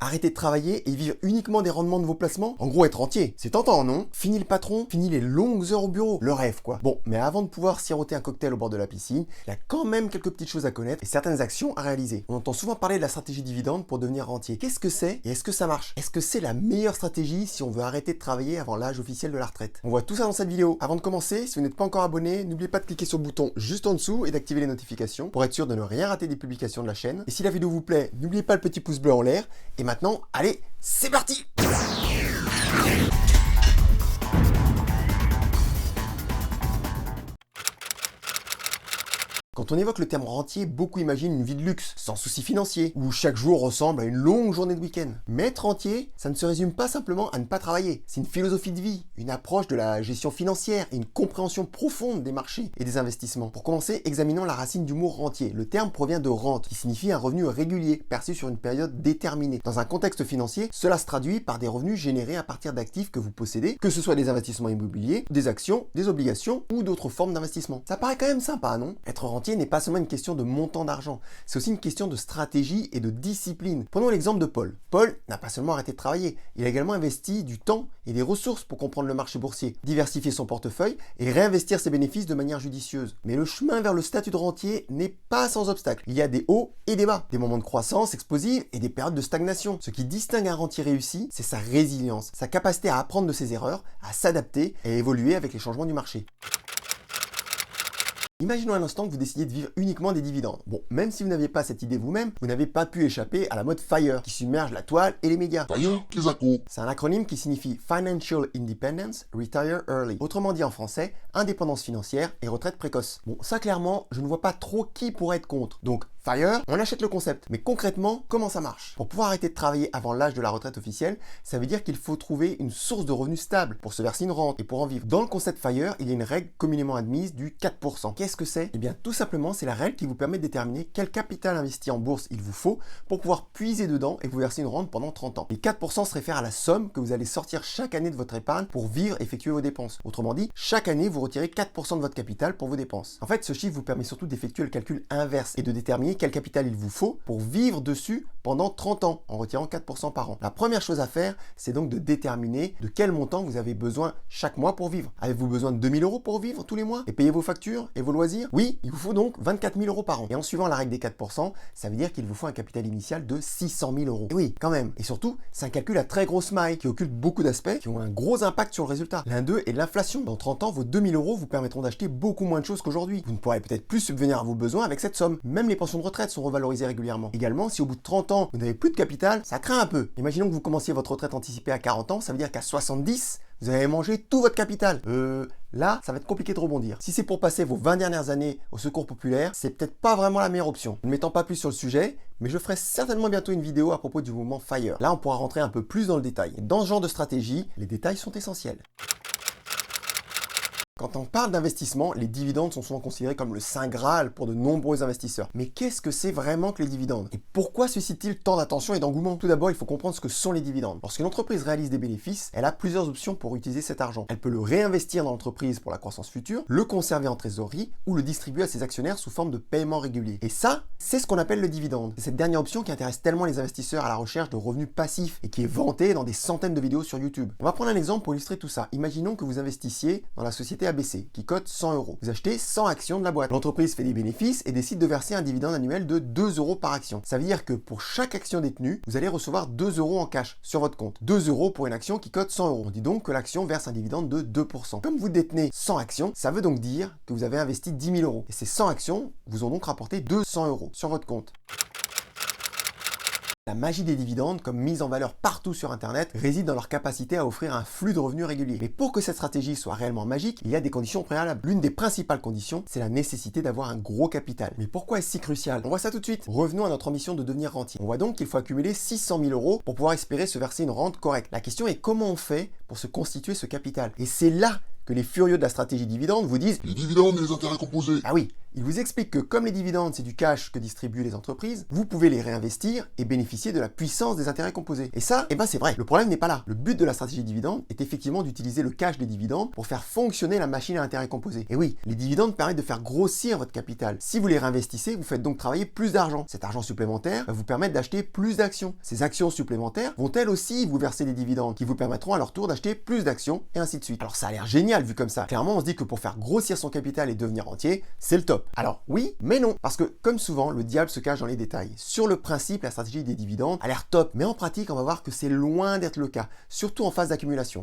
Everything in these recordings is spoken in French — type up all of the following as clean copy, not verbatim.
Arrêter de travailler et vivre uniquement des rendements de vos placements? En gros, être rentier. C'est tentant, non? Fini le patron, fini les longues heures au bureau. Le rêve, quoi. Bon, mais avant de pouvoir siroter un cocktail au bord de la piscine, il y a quand même quelques petites choses à connaître et certaines actions à réaliser. On entend souvent parler de la stratégie dividende pour devenir rentier. Qu'est-ce que c'est et est-ce que ça marche? Est-ce que c'est la meilleure stratégie si on veut arrêter de travailler avant l'âge officiel de la retraite? On voit tout ça dans cette vidéo. Avant de commencer, si vous n'êtes pas encore abonné, n'oubliez pas de cliquer sur le bouton juste en dessous et d'activer les notifications pour être sûr de ne rien rater des publications de la chaîne. Et si la vidéo vous plaît, n'oubliez pas le petit pouce bleu en l'air. Et maintenant, allez, c'est parti! Quand on évoque le terme rentier, beaucoup imaginent une vie de luxe, sans soucis financiers, où chaque jour ressemble à une longue journée de week-end. Mais être rentier, ça ne se résume pas simplement à ne pas travailler. C'est une philosophie de vie, une approche de la gestion financière et une compréhension profonde des marchés et des investissements. Pour commencer, examinons la racine du mot rentier. Le terme provient de rente, qui signifie un revenu régulier, perçu sur une période déterminée. Dans un contexte financier, cela se traduit par des revenus générés à partir d'actifs que vous possédez, que ce soit des investissements immobiliers, des actions, des obligations ou d'autres formes d'investissement. Ça paraît quand même sympa, non? Être rentier n'est pas seulement une question de montant d'argent, c'est aussi une question de stratégie et de discipline. Prenons l'exemple de Paul. Paul n'a pas seulement arrêté de travailler, il a également investi du temps et des ressources pour comprendre le marché boursier, diversifier son portefeuille et réinvestir ses bénéfices de manière judicieuse. Mais le chemin vers le statut de rentier n'est pas sans obstacle. Il y a des hauts et des bas, des moments de croissance explosive et des périodes de stagnation. Ce qui distingue un rentier réussi, c'est sa résilience, sa capacité à apprendre de ses erreurs, à s'adapter et à évoluer avec les changements du marché. Imaginons un instant que vous décidiez de vivre uniquement des dividendes. Bon, même si vous n'aviez pas cette idée vous-même, vous n'avez pas pu échapper à la mode FIRE, qui submerge la toile et les médias. FIRE, qu'est-ce que c'est un acronyme qui signifie Financial Independence, Retire Early. Autrement dit en français, indépendance financière et retraite précoce. Bon, ça clairement, je ne vois pas trop qui pourrait être contre. Donc, FIRE, on achète le concept. Mais concrètement, comment ça marche? Pour pouvoir arrêter de travailler avant l'âge de la retraite officielle, ça veut dire qu'il faut trouver une source de revenus stable pour se verser une rente et pour en vivre. Dans le concept FIRE, il y a une règle communément admise du 4%. Qu'est-ce que c'est? Eh bien, tout simplement, c'est la règle qui vous permet de déterminer quel capital investi en bourse il vous faut pour pouvoir puiser dedans et vous verser une rente pendant 30 ans. Les 4% se réfèrent à la somme que vous allez sortir chaque année de votre épargne pour vivre et effectuer vos dépenses. Autrement dit, chaque année, vous retirez 4% de votre capital pour vos dépenses. En fait, ce chiffre vous permet surtout d'effectuer le calcul inverse et de déterminer quel capital il vous faut pour vivre dessus pendant 30 ans en retirant 4% par an. La première chose à faire, c'est donc de déterminer de quel montant vous avez besoin chaque mois pour vivre. Avez-vous besoin de 2 000 € pour vivre tous les mois et payer vos factures et vos loisirs? Oui, il vous faut donc 24 000 € par an. Et en suivant la règle des 4%, ça veut dire qu'il vous faut un capital initial de 600 000 €. Et oui, quand même. Et surtout, c'est un calcul à très grosse maille qui occulte beaucoup d'aspects qui ont un gros impact sur le résultat. L'un d'eux est l'inflation. Dans 30 ans, vos 2 000 € vous permettront d'acheter beaucoup moins de choses qu'aujourd'hui. Vous ne pourrez peut-être plus subvenir à vos besoins avec cette somme. Même les pensions de retraite sont revalorisées régulièrement. Également, si au bout de 30 ans, vous n'avez plus de capital, ça craint un peu. Imaginons que vous commenciez votre retraite anticipée à 40 ans, ça veut dire qu'à 70, vous avez mangé tout votre capital. Là, ça va être compliqué de rebondir. Si c'est pour passer vos 20 dernières années au secours populaire, c'est peut-être pas vraiment la meilleure option. Ne m'étends pas plus sur le sujet, mais je ferai certainement bientôt une vidéo à propos du mouvement FIRE. Là, on pourra rentrer un peu plus dans le détail. Et dans ce genre de stratégie, les détails sont essentiels. Quand on parle d'investissement, les dividendes sont souvent considérés comme le saint graal pour de nombreux investisseurs. Mais qu'est-ce que c'est vraiment que les dividendes? Et pourquoi suscite-t-il tant d'attention et d'engouement? Tout d'abord, il faut comprendre ce que sont les dividendes. Lorsqu'une entreprise réalise des bénéfices, elle a plusieurs options pour utiliser cet argent. Elle peut le réinvestir dans l'entreprise pour la croissance future, le conserver en trésorerie ou le distribuer à ses actionnaires sous forme de paiement régulier. Et ça, c'est ce qu'on appelle le dividende. C'est cette dernière option qui intéresse tellement les investisseurs à la recherche de revenus passifs et qui est vantée dans des centaines de vidéos sur YouTube. On va prendre un exemple pour illustrer tout ça. Imaginons que vous investissiez dans la société ABC, qui cote 100 €. Vous achetez 100 actions de la boîte. L'entreprise fait des bénéfices et décide de verser un dividende annuel de 2 € par action. Ça veut dire que pour chaque action détenue, vous allez recevoir 2 € en cash sur votre compte. 2 € pour une action qui cote 100 €. On dit donc que l'action verse un dividende de 2%. Comme vous détenez 100 actions, ça veut donc dire que vous avez investi 10 000 €. Et ces 100 actions vous ont donc rapporté 200 € sur votre compte. La magie des dividendes, comme mise en valeur partout sur Internet, réside dans leur capacité à offrir un flux de revenus régulier. Mais pour que cette stratégie soit réellement magique, il y a des conditions préalables. L'une des principales conditions, c'est la nécessité d'avoir un gros capital. Mais pourquoi est-ce si crucial? On voit ça tout de suite. Revenons à notre ambition de devenir rentier. On voit donc qu'il faut accumuler 600 000 € pour pouvoir espérer se verser une rente correcte. La question est comment on fait pour se constituer ce capital? Et c'est là que les furieux de la stratégie dividende vous disent les dividendes et les intérêts composés. ah oui, Il vous explique que comme les dividendes, c'est du cash que distribuent les entreprises, vous pouvez les réinvestir et bénéficier de la puissance des intérêts composés. Et ça, c'est vrai. Le problème n'est pas là. Le but de la stratégie dividende est effectivement d'utiliser le cash des dividendes pour faire fonctionner la machine à intérêts composés. Et oui, les dividendes permettent de faire grossir votre capital. Si vous les réinvestissez, vous faites donc travailler plus d'argent. Cet argent supplémentaire va vous permettre d'acheter plus d'actions. Ces actions supplémentaires vont elles aussi vous verser des dividendes qui vous permettront à leur tour d'acheter plus d'actions et ainsi de suite. Alors ça a l'air génial vu comme ça. Clairement, on se dit que pour faire grossir son capital et devenir rentier, c'est le top. Alors oui, mais non. Parce que comme souvent, le diable se cache dans les détails. Sur le principe, la stratégie des dividendes a l'air top, mais en pratique, on va voir que c'est loin d'être le cas, surtout en phase d'accumulation.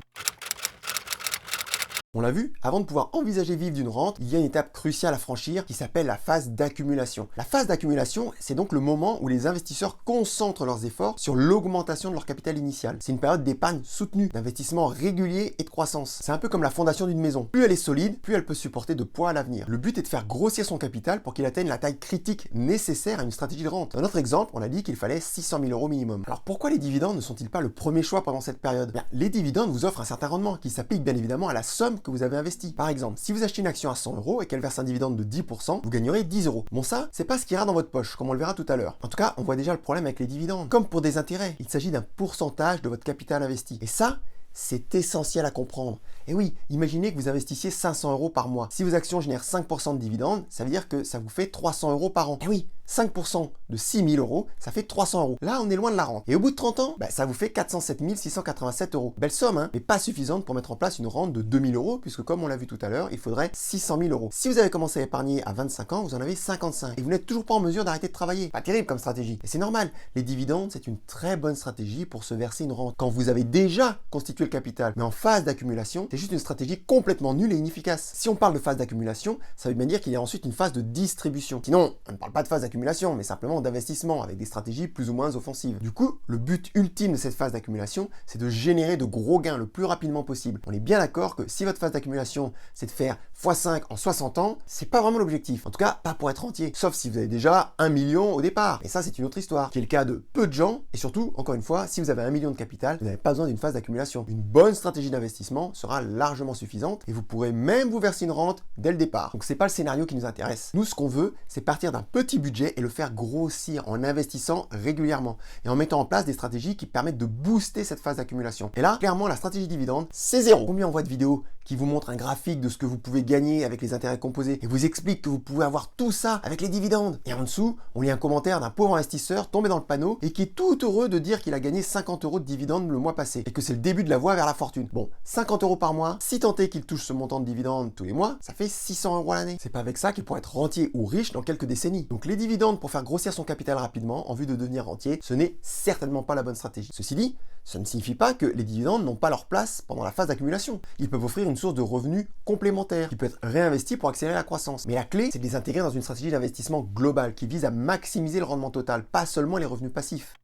On l'a vu, avant de pouvoir envisager vivre d'une rente, il y a une étape cruciale à franchir qui s'appelle la phase d'accumulation. La phase d'accumulation, c'est donc le moment où les investisseurs concentrent leurs efforts sur l'augmentation de leur capital initial. C'est une période d'épargne soutenue, d'investissement régulier et de croissance. C'est un peu comme la fondation d'une maison. Plus elle est solide, plus elle peut supporter de poids à l'avenir. Le but est de faire grossir son capital pour qu'il atteigne la taille critique nécessaire à une stratégie de rente. Dans notre exemple, on a dit qu'il fallait 600 000 € minimum. Alors pourquoi les dividendes ne sont-ils pas le premier choix pendant cette période? Les dividendes vous offrent un certain rendement qui s'applique bien évidemment à la somme que vous avez investi. Par exemple, si vous achetez une action à 100 € et qu'elle verse un dividende de 10%, vous gagnerez 10 €. Bon, ça, c'est pas ce qui ira dans votre poche, comme on le verra tout à l'heure. En tout cas, on voit déjà le problème avec les dividendes. Comme pour des intérêts, il s'agit d'un pourcentage de votre capital investi. Et ça, c'est essentiel à comprendre. Et oui, imaginez que vous investissiez 500 € par mois. Si vos actions génèrent 5% de dividendes, ça veut dire que ça vous fait 300 € par an. Et oui, 5% de 6 000 €, ça fait 300 €. Là, on est loin de la rente. Et au bout de 30 ans, ça vous fait 407 687 €. Belle somme, hein, mais pas suffisante pour mettre en place une rente de 2 000 €, puisque comme on l'a vu tout à l'heure, il faudrait 600 000 €. Si vous avez commencé à épargner à 25 ans, vous en avez 55. Et vous n'êtes toujours pas en mesure d'arrêter de travailler. Pas terrible comme stratégie. Et c'est normal. Les dividendes, c'est une très bonne stratégie pour se verser une rente quand vous avez déjà constitué le capital. Mais en phase d'accumulation, c'est juste une stratégie complètement nulle et inefficace. Si on parle de phase d'accumulation, ça veut bien dire qu'il y a ensuite une phase de distribution. Sinon, on ne parle pas de phase d'accumulation, mais simplement d'investissement avec des stratégies plus ou moins offensives. Du coup, le but ultime de cette phase d'accumulation, c'est de générer de gros gains le plus rapidement possible. On est bien d'accord que si votre phase d'accumulation, c'est de faire x5 en 60 ans, c'est pas vraiment l'objectif. En tout cas, pas pour être rentier. Sauf si vous avez déjà 1 million au départ. Et ça, c'est une autre histoire, qui est le cas de peu de gens. Et surtout, encore une fois, si vous avez 1 million de capital, vous n'avez pas besoin d'une phase d'accumulation. Une bonne stratégie d'investissement sera largement suffisante et vous pourrez même vous verser une rente dès le départ. Donc c'est pas le scénario qui nous intéresse. Nous, ce qu'on veut, c'est partir d'un petit budget et le faire grossir en investissant régulièrement et en mettant en place des stratégies qui permettent de booster cette phase d'accumulation. Et là, clairement, la stratégie dividende, c'est zéro. Combien on voit de vidéos qui vous montrent un graphique de ce que vous pouvez gagner avec les intérêts composés et vous explique que vous pouvez avoir tout ça avec les dividendes. Et en dessous, on lit un commentaire d'un pauvre investisseur tombé dans le panneau et qui est tout heureux de dire qu'il a gagné 50 € de dividendes le mois passé et que c'est le début de la voie vers la fortune. Bon, 50 € par mois, si tant est qu'il touche ce montant de dividendes tous les mois, ça fait 600 € à l'année. C'est pas avec ça qu'il pourrait être rentier ou riche dans quelques décennies. Donc les dividendes pour faire grossir son capital rapidement en vue de devenir rentier, ce n'est certainement pas la bonne stratégie. Ceci dit, ça ne signifie pas que les dividendes n'ont pas leur place pendant la phase d'accumulation. Ils peuvent offrir une source de revenus complémentaire qui peut être réinvestie pour accélérer la croissance. Mais la clé, c'est de les intégrer dans une stratégie d'investissement globale qui vise à maximiser le rendement total, pas seulement les revenus passifs.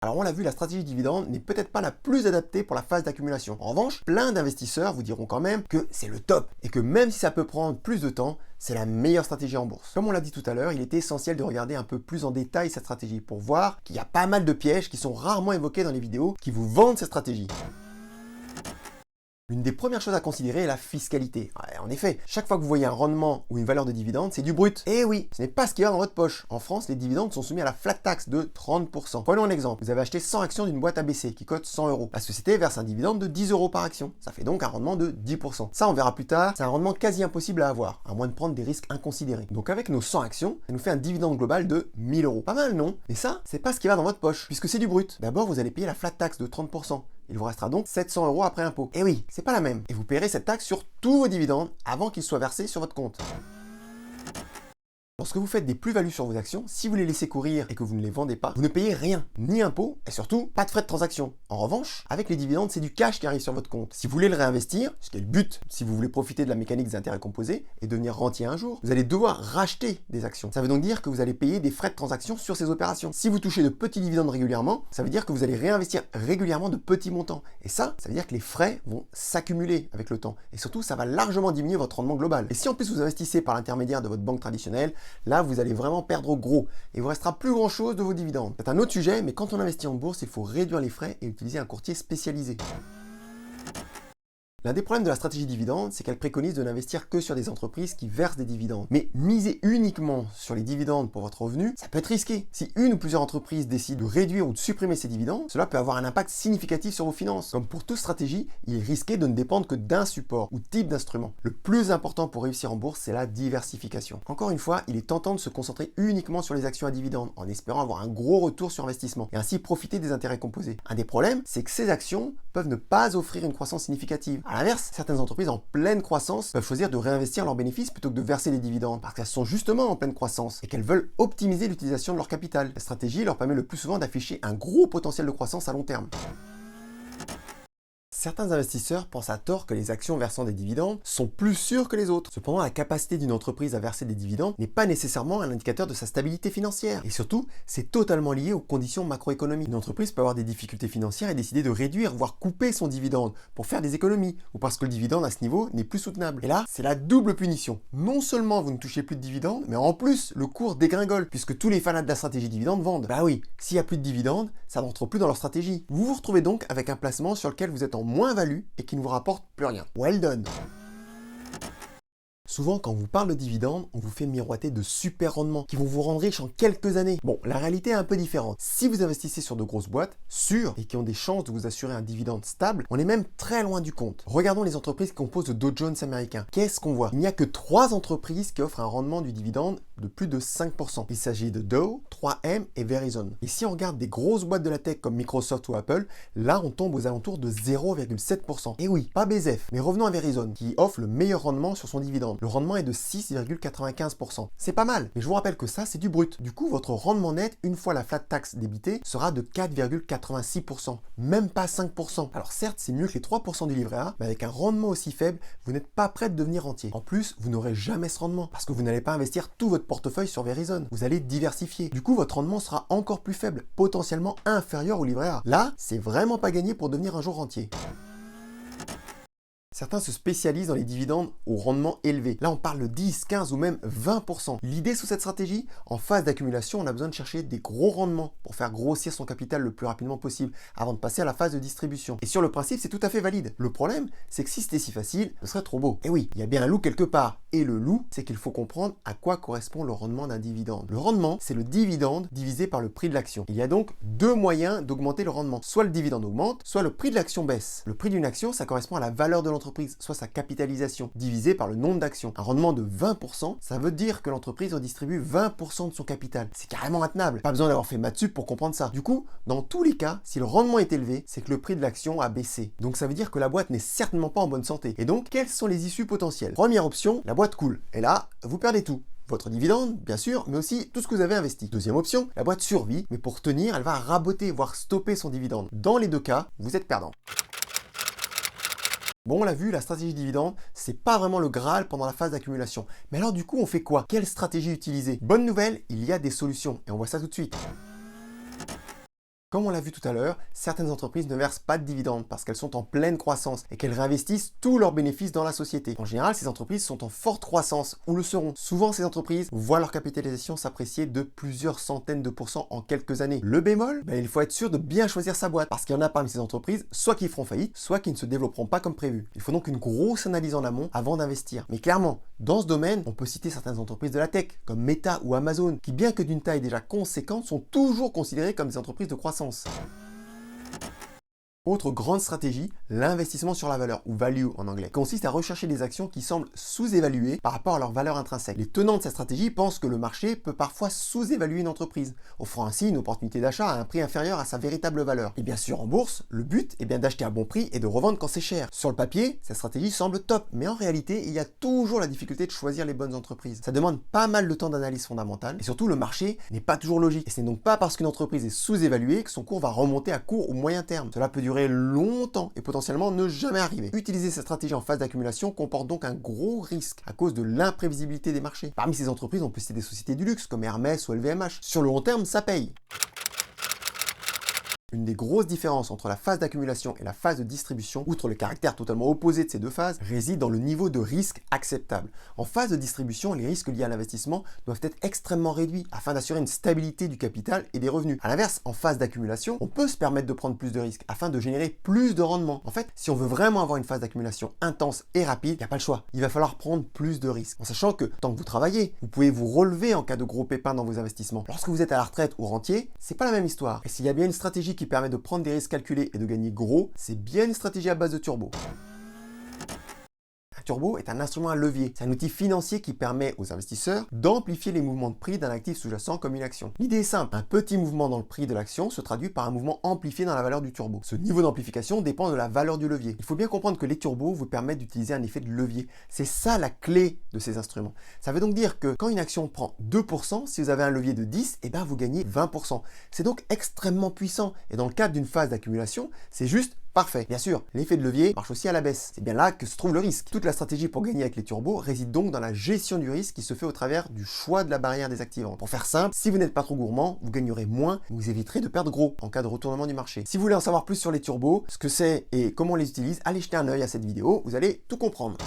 Alors on l'a vu, la stratégie dividende n'est peut-être pas la plus adaptée pour la phase d'accumulation. En revanche, plein d'investisseurs vous diront quand même que c'est le top et que même si ça peut prendre plus de temps, c'est la meilleure stratégie en bourse. Comme on l'a dit tout à l'heure, il est essentiel de regarder un peu plus en détail cette stratégie pour voir qu'il y a pas mal de pièges qui sont rarement évoqués dans les vidéos qui vous vendent cette stratégie. L'une des premières choses à considérer est la fiscalité. Ouais, en effet, chaque fois que vous voyez un rendement ou une valeur de dividende, c'est du brut. Et oui, ce n'est pas ce qu'il y a dans votre poche. En France, les dividendes sont soumis à la flat tax de 30%. Prenons un exemple. Vous avez acheté 100 actions d'une boîte ABC qui cote 100 €. La société verse un dividende de 10 € par action. Ça fait donc un rendement de 10%. Ça, on verra plus tard, c'est un rendement quasi impossible à avoir, à moins de prendre des risques inconsidérés. Donc avec nos 100 actions, ça nous fait un dividende global de 1000 €. Pas mal, non? Et ça, c'est pas ce qui va dans votre poche, puisque c'est du brut. D'abord, vous allez payer la flat tax de 30%. Il vous restera donc 700 € après impôt. Et oui, c'est pas la même. Et vous paierez cette taxe sur tous vos dividendes avant qu'ils soient versés sur votre compte. Lorsque vous faites des plus-values sur vos actions, si vous les laissez courir et que vous ne les vendez pas, vous ne payez rien, ni impôt, et surtout, pas de frais de transaction. En revanche, avec les dividendes, c'est du cash qui arrive sur votre compte. Si vous voulez le réinvestir, ce qui est le but, si vous voulez profiter de la mécanique des intérêts composés et devenir rentier un jour, vous allez devoir racheter des actions. Ça veut donc dire que vous allez payer des frais de transaction sur ces opérations. Si vous touchez de petits dividendes régulièrement, ça veut dire que vous allez réinvestir régulièrement de petits montants. Et ça veut dire que les frais vont s'accumuler avec le temps. Et surtout, ça va largement diminuer votre rendement global. Et si en plus vous investissez par l'intermédiaire de votre banque traditionnelle, là, vous allez vraiment perdre gros et il vous restera plus grand chose de vos dividendes. C'est un autre sujet, mais quand on investit en bourse, il faut réduire les frais et utiliser un courtier spécialisé. L'un des problèmes de la stratégie dividende, c'est qu'elle préconise de n'investir que sur des entreprises qui versent des dividendes. Mais miser uniquement sur les dividendes pour votre revenu, ça peut être risqué. Si une ou plusieurs entreprises décident de réduire ou de supprimer ces dividendes, cela peut avoir un impact significatif sur vos finances. Comme pour toute stratégie, il est risqué de ne dépendre que d'un support ou type d'instrument. Le plus important pour réussir en bourse, c'est la diversification. Encore une fois, il est tentant de se concentrer uniquement sur les actions à dividendes en espérant avoir un gros retour sur investissement et ainsi profiter des intérêts composés. Un des problèmes, c'est que ces actions peuvent ne pas offrir une croissance significative. À l'inverse, certaines entreprises en pleine croissance peuvent choisir de réinvestir leurs bénéfices plutôt que de verser des dividendes parce qu'elles sont justement en pleine croissance et qu'elles veulent optimiser l'utilisation de leur capital. La stratégie leur permet le plus souvent d'afficher un gros potentiel de croissance à long terme. Certains investisseurs pensent à tort que les actions versant des dividendes sont plus sûres que les autres. Cependant, la capacité d'une entreprise à verser des dividendes n'est pas nécessairement un indicateur de sa stabilité financière. Et surtout, c'est totalement lié aux conditions macroéconomiques. Une entreprise peut avoir des difficultés financières et décider de réduire, voire couper son dividende pour faire des économies, ou parce que le dividende à ce niveau n'est plus soutenable. Et là, c'est la double punition. Non seulement vous ne touchez plus de dividendes, mais en plus, le cours dégringole, puisque tous les fanats de la stratégie dividende vendent. Bah oui, s'il n'y a plus de dividendes, ça n'entre plus dans leur stratégie. Vous vous retrouvez donc avec un placement sur lequel vous êtes en moins-value et qui ne vous rapporte plus rien. Well done! Souvent, quand on vous parle de dividendes, on vous fait miroiter de super rendements qui vont vous rendre riche en quelques années. Bon, la réalité est un peu différente. Si vous investissez sur de grosses boîtes, sûres, et qui ont des chances de vous assurer un dividende stable, on est même très loin du compte. Regardons les entreprises qui composent le Dow Jones américain. Qu'est-ce qu'on voit? Il n'y a que 3 entreprises qui offrent un rendement du dividende de plus de 5%. Il s'agit de Dow, 3M et Verizon. Et si on regarde des grosses boîtes de la tech comme Microsoft ou Apple, là on tombe aux alentours de 0,7%. Et oui, pas BZF, mais revenons à Verizon, qui offre le meilleur rendement sur son dividende. Le rendement est de 6,95%. C'est pas mal, mais je vous rappelle que ça, c'est du brut. Du coup, votre rendement net, une fois la flat tax débitée, sera de 4,86%. Même pas 5%. Alors certes, c'est mieux que les 3% du livret A, mais avec un rendement aussi faible, vous n'êtes pas prêt de devenir rentier. En plus, vous n'aurez jamais ce rendement, parce que vous n'allez pas investir tout votre portefeuille sur Verizon. Vous allez diversifier. Du coup, votre rendement sera encore plus faible, potentiellement inférieur au livret A. Là, c'est vraiment pas gagné pour devenir un jour rentier. Certains se spécialisent dans les dividendes au rendement élevé. Là, on parle de 10, 15 ou même 20%. L'idée sous cette stratégie, en phase d'accumulation, on a besoin de chercher des gros rendements pour faire grossir son capital le plus rapidement possible avant de passer à la phase de distribution. Et sur le principe, c'est tout à fait valide. Le problème, c'est que si c'était si facile, ce serait trop beau. Et oui, il y a bien un loup quelque part. Et le loup, c'est qu'il faut comprendre à quoi correspond le rendement d'un dividende. Le rendement, c'est le dividende divisé par le prix de l'action. Il y a donc 2 moyens d'augmenter le rendement. Soit le dividende augmente, soit le prix de l'action baisse. Le prix d'une action, ça correspond à la valeur de l'entreprise, soit sa capitalisation, divisée par le nombre d'actions. Un rendement de 20%, ça veut dire que l'entreprise redistribue 20% de son capital. C'est carrément intenable. Pas besoin d'avoir fait maths sup pour comprendre ça. Du coup, dans tous les cas, si le rendement est élevé, c'est que le prix de l'action a baissé. Donc ça veut dire que la boîte n'est certainement pas en bonne santé. Et donc, quelles sont les issues potentielles? Première option, la boîte coule. Et là, vous perdez tout. Votre dividende, bien sûr, mais aussi tout ce que vous avez investi. Deuxième option, la boîte survit, mais pour tenir, elle va raboter, voire stopper son dividende. Dans les deux cas, vous êtes perdant. Bon, on l'a vu, la stratégie dividende, c'est pas vraiment le Graal pendant la phase d'accumulation. Mais alors du coup, on fait quoi? Quelle stratégie utiliser? Bonne nouvelle, il y a des solutions, et on voit ça tout de suite. Comme on l'a vu tout à l'heure, certaines entreprises ne versent pas de dividendes parce qu'elles sont en pleine croissance et qu'elles réinvestissent tous leurs bénéfices dans la société. En général, ces entreprises sont en forte croissance ou le seront. Souvent, ces entreprises voient leur capitalisation s'apprécier de plusieurs centaines de pourcents en quelques années. Le bémol, il faut être sûr de bien choisir sa boîte parce qu'il y en a parmi ces entreprises, soit qui feront faillite, soit qui ne se développeront pas comme prévu. Il faut donc une grosse analyse en amont avant d'investir. Mais clairement, dans ce domaine, on peut citer certaines entreprises de la tech, comme Meta ou Amazon, qui bien que d'une taille déjà conséquente, sont toujours considérées comme des entreprises de croissance. Autre grande stratégie, l'investissement sur la valeur, ou value en anglais, consiste à rechercher des actions qui semblent sous-évaluées par rapport à leur valeur intrinsèque. Les tenants de cette stratégie pensent que le marché peut parfois sous-évaluer une entreprise, offrant ainsi une opportunité d'achat à un prix inférieur à sa véritable valeur. Et bien sûr, en bourse, le but est bien d'acheter à bon prix et de revendre quand c'est cher. Sur le papier, cette stratégie semble top, mais en réalité, il y a toujours la difficulté de choisir les bonnes entreprises. Ça demande pas mal de temps d'analyse fondamentale, et surtout, le marché n'est pas toujours logique. Et ce n'est donc pas parce qu'une entreprise est sous-évaluée que son cours va remonter à court ou moyen terme. Cela peut durer longtemps et potentiellement ne jamais arriver. Utiliser cette stratégie en phase d'accumulation comporte donc un gros risque à cause de l'imprévisibilité des marchés. Parmi ces entreprises, on peut citer des sociétés du luxe comme Hermès ou LVMH. Sur le long terme, ça paye. Une des grosses différences entre la phase d'accumulation et la phase de distribution, outre le caractère totalement opposé de ces deux phases, réside dans le niveau de risque acceptable. En phase de distribution, les risques liés à l'investissement doivent être extrêmement réduits afin d'assurer une stabilité du capital et des revenus. A l'inverse, en phase d'accumulation, on peut se permettre de prendre plus de risques afin de générer plus de rendement. En fait, si on veut vraiment avoir une phase d'accumulation intense et rapide, il n'y a pas le choix. Il va falloir prendre plus de risques. En sachant que tant que vous travaillez, vous pouvez vous relever en cas de gros pépins dans vos investissements. Lorsque vous êtes à la retraite ou rentier, c'est pas la même histoire. Et s'il y a bien une stratégie qui permet de prendre des risques calculés et de gagner gros, c'est bien une stratégie à base de turbo. Un turbo est un instrument à levier. C'est un outil financier qui permet aux investisseurs d'amplifier les mouvements de prix d'un actif sous-jacent comme une action. L'idée est simple. Un petit mouvement dans le prix de l'action se traduit par un mouvement amplifié dans la valeur du turbo. Ce niveau d'amplification dépend de la valeur du levier. Il faut bien comprendre que les turbos vous permettent d'utiliser un effet de levier. C'est ça la clé de ces instruments. Ça veut donc dire que quand une action prend 2%, si vous avez un levier de 10, vous gagnez 20%. C'est donc extrêmement puissant. Et dans le cadre d'une phase d'accumulation, c'est juste parfait. Bien sûr, l'effet de levier marche aussi à la baisse. C'est bien là que se trouve le risque. Toute la stratégie pour gagner avec les turbos réside donc dans la gestion du risque qui se fait au travers du choix de la barrière désactivante. Pour faire simple, si vous n'êtes pas trop gourmand, vous gagnerez moins, vous éviterez de perdre gros en cas de retournement du marché. Si vous voulez en savoir plus sur les turbos, ce que c'est et comment on les utilise, allez jeter un œil à cette vidéo, vous allez tout comprendre.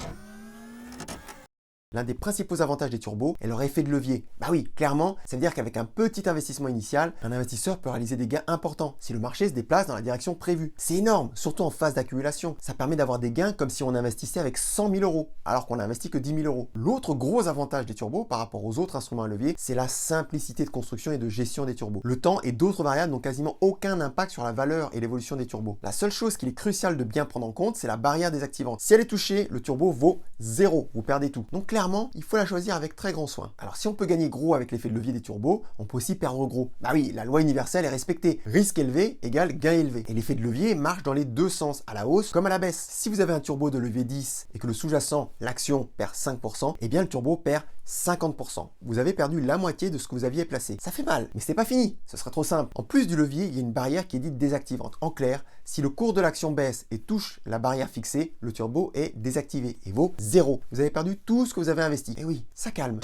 L'un des principaux avantages des turbos est leur effet de levier. Bah oui, clairement, ça veut dire qu'avec un petit investissement initial, un investisseur peut réaliser des gains importants si le marché se déplace dans la direction prévue. C'est énorme, surtout en phase d'accumulation. Ça permet d'avoir des gains comme si on investissait avec 100 000 euros, alors qu'on n'a investi que 10 000 euros. L'autre gros avantage des turbos par rapport aux autres instruments à levier, c'est la simplicité de construction et de gestion des turbos. Le temps et d'autres variables n'ont quasiment aucun impact sur la valeur et l'évolution des turbos. La seule chose qu'il est crucial de bien prendre en compte, c'est la barrière désactivante. Si elle est touchée, le turbo vaut 0, vous perdez tout. Donc clairement, il faut la choisir avec très grand soin. Alors si on peut gagner gros avec l'effet de levier des turbos, on peut aussi perdre gros. Bah oui, la loi universelle est respectée. Risque élevé égale gain élevé. Et l'effet de levier marche dans les deux sens, à la hausse comme à la baisse. Si vous avez un turbo de levier 10 et que le sous-jacent, l'action, perd 5%, le turbo perd 50%. Vous avez perdu la moitié de ce que vous aviez placé. Ça fait mal, mais c'est pas fini. Ce sera trop simple. En plus du levier, il y a une barrière qui est dite désactivante. En clair, si le cours de l'action baisse et touche la barrière fixée, le turbo est désactivé et vaut 0. Vous avez perdu tout ce que vous avez investi. Et oui, ça calme.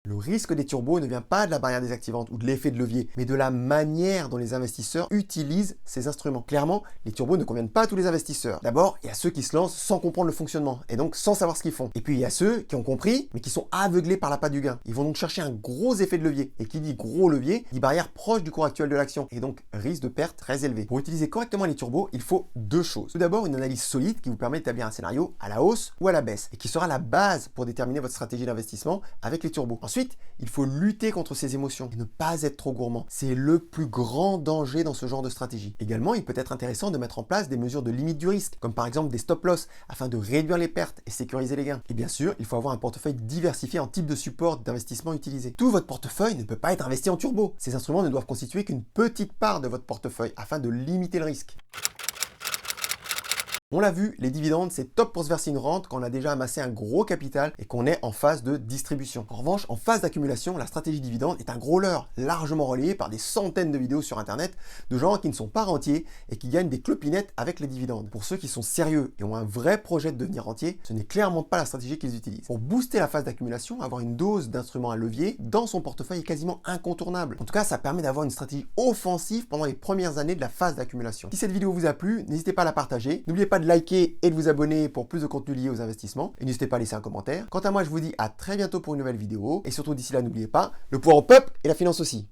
Le risque des turbos ne vient pas de la barrière désactivante ou de l'effet de levier, mais de la manière dont les investisseurs utilisent ces instruments. Clairement, les turbos ne conviennent pas à tous les investisseurs. D'abord, il y a ceux qui se lancent sans comprendre le fonctionnement, et donc sans savoir ce qu'ils font. Et puis il y a ceux qui ont compris, mais qui sont aveuglés par l'appât du gain. Ils vont donc chercher un gros effet de levier, et qui dit gros levier, dit barrière proche du cours actuel de l'action, et donc risque de perte très élevé. Pour utiliser correctement les turbos, il faut deux choses. Tout d'abord, une analyse solide qui vous permet d'établir un scénario à la hausse ou à la baisse, et qui sera la base pour déterminer votre stratégie d'investissement avec les turbos. Ensuite, il faut lutter contre ses émotions et ne pas être trop gourmand. C'est le plus grand danger dans ce genre de stratégie. Également, il peut être intéressant de mettre en place des mesures de limite du risque, comme par exemple des stop-loss, afin de réduire les pertes et sécuriser les gains. Et bien sûr, il faut avoir un portefeuille diversifié en type de support d'investissement utilisé. Tout votre portefeuille ne peut pas être investi en turbo. Ces instruments ne doivent constituer qu'une petite part de votre portefeuille afin de limiter le risque. On l'a vu, les dividendes, c'est top pour se verser une rente quand on a déjà amassé un gros capital et qu'on est en phase de distribution. En revanche, en phase d'accumulation, la stratégie dividende est un gros leurre, largement relayé par des centaines de vidéos sur Internet de gens qui ne sont pas rentiers et qui gagnent des clopinettes avec les dividendes. Pour ceux qui sont sérieux et ont un vrai projet de devenir rentier, ce n'est clairement pas la stratégie qu'ils utilisent. Pour booster la phase d'accumulation, avoir une dose d'instruments à levier dans son portefeuille est quasiment incontournable. En tout cas, ça permet d'avoir une stratégie offensive pendant les premières années de la phase d'accumulation. Si cette vidéo vous a plu, n'hésitez pas à la partager. N'oubliez pas de liker et de vous abonner pour plus de contenu lié aux investissements. Et n'hésitez pas à laisser un commentaire. Quant à moi, je vous dis à très bientôt pour une nouvelle vidéo. Et surtout, d'ici là, n'oubliez pas, le pouvoir au peuple et la finance aussi.